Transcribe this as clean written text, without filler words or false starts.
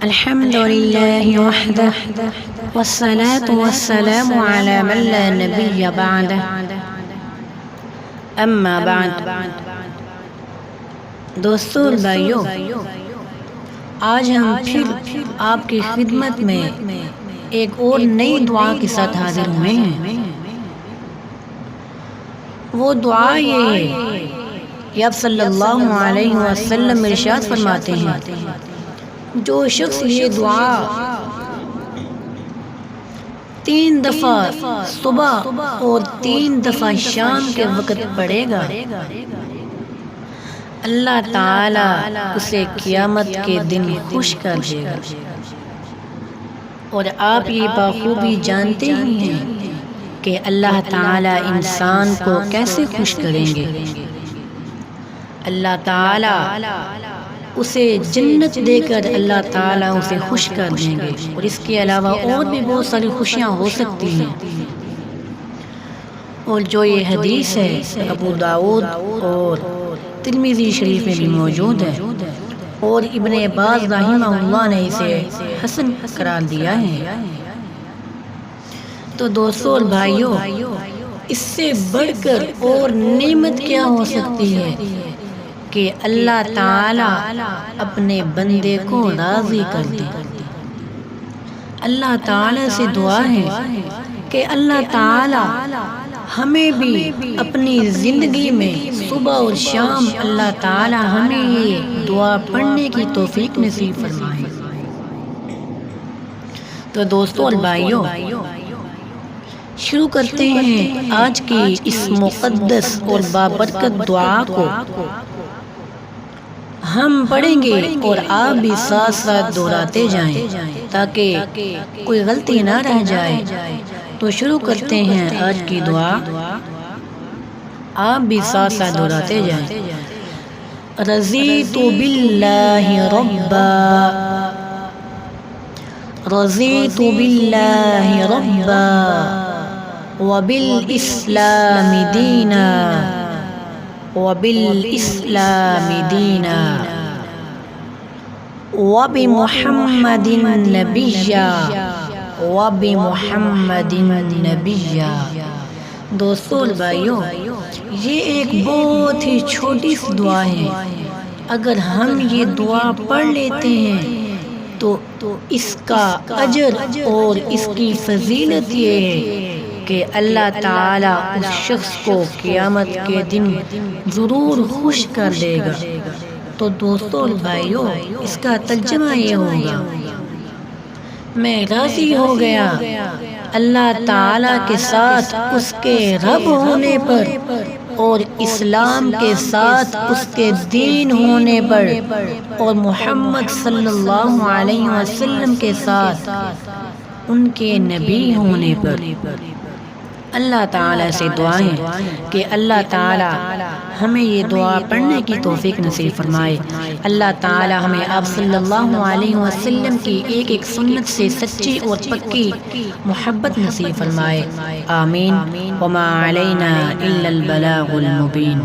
الحمد لله وحده والصلاة والسلام على من لا نبي بعده اما بعد۔ دوستو اور بھائیو، آج ہم پھر آپ کی خدمت میں ایک اور نئی دعا کے ساتھ حاضر ہوئے ہیں۔ وہ دعا یہ ہے کہ آپ صلی اللہ علیہ وسلم ارشاد فرماتے ہیں، جو شخص یہ دعا 3 دفعہ صبح اور 3 دفعہ شام کے وقت پڑھے گا، اللہ تعالی اسے قیامت کے دن خوش کر دے گا۔ اور آپ یہ بخوبی جانتے ہی ہیں کہ اللہ تعالی انسان کو کیسے خوش کریں گے۔ اللہ تعالی اسے جنت دے کر اللہ تعالیٰ اسے خوش کر دیں گے، اور اس کے علاوہ اور بھی بہت ساری خوشیاں ہو سکتی ہیں۔ اور جو یہ حدیث ہے ابو داؤد اور ترمذی شریف میں بھی موجود ہے، اور ابن عباس رحمہ اللہ نے اسے حسن قرار دیا ہے۔ تو دوستو اور بھائیو، اس سے بڑھ کر اور نعمت کیا ہو سکتی ہے کہ اللہ تعالی اپنے بندے کو راضی کر دے۔ اللہ تعالی سے دعا ہے کہ اللہ تعالی ہمیں بھی اپنی زندگی میں صبح اور شام اللہ تعالی ہمیں یہ دعا پڑھنے کی توفیق نصیب فرمائے۔ تو دوستو اور بھائیو، شروع کرتے ہیں آج کی اس مقدس اور بابرکت دعا کو۔ ہم پڑھیں گے اور آپ بھی ساتھ ساتھ دہراتے جائیں تاکہ کوئی غلطی نہ رہ جائے۔ تو شروع کرتے ہیں آج کی دعا، آپ بھی ساتھ ساتھ دہراتے جائیں۔ رضیت باللہ ربا، رضیت باللہ ربا وبالاسلام دینا، وبالاسلام دینا وبمحمد نبیا، وبمحمد نبیا۔ دوستو اور بھائیو، یہ ایک بہت ہی چھوٹی سی دعا ہے۔ اگر ہم یہ دعا پڑھ لیتے ہیں تو اس کا اجر اور اس کی فضیلت یہ ہے کہ اللہ تعالیٰ اس شخص کو قیامت کے دن ضرور خوش کر دے گا۔ تو دوستو اور بھائیو، اس کا ترجمہ یہ ہوگا، میں راضی ہو گیا اللہ تعالیٰ کے ساتھ اس کے رب ہونے پر، اور اسلام کے ساتھ اس کے دین ہونے پر، اور محمد صلی اللہ علیہ وسلم کے ساتھ ان کے نبی ہونے پر۔ اللہ تعالیٰ سے دعا ہے کہ اللہ تعالیٰ ہمیں یہ دعا پڑھنے کی توفیق نصیب فرمائے۔ اللہ تعالیٰ ہمیں آپ صلی اللہ علیہ وسلم کی ایک ایک سنت سے سچی اور پکی محبت نصیب فرمائے۔ آمین۔ وما علینا الا البلاغ المبین۔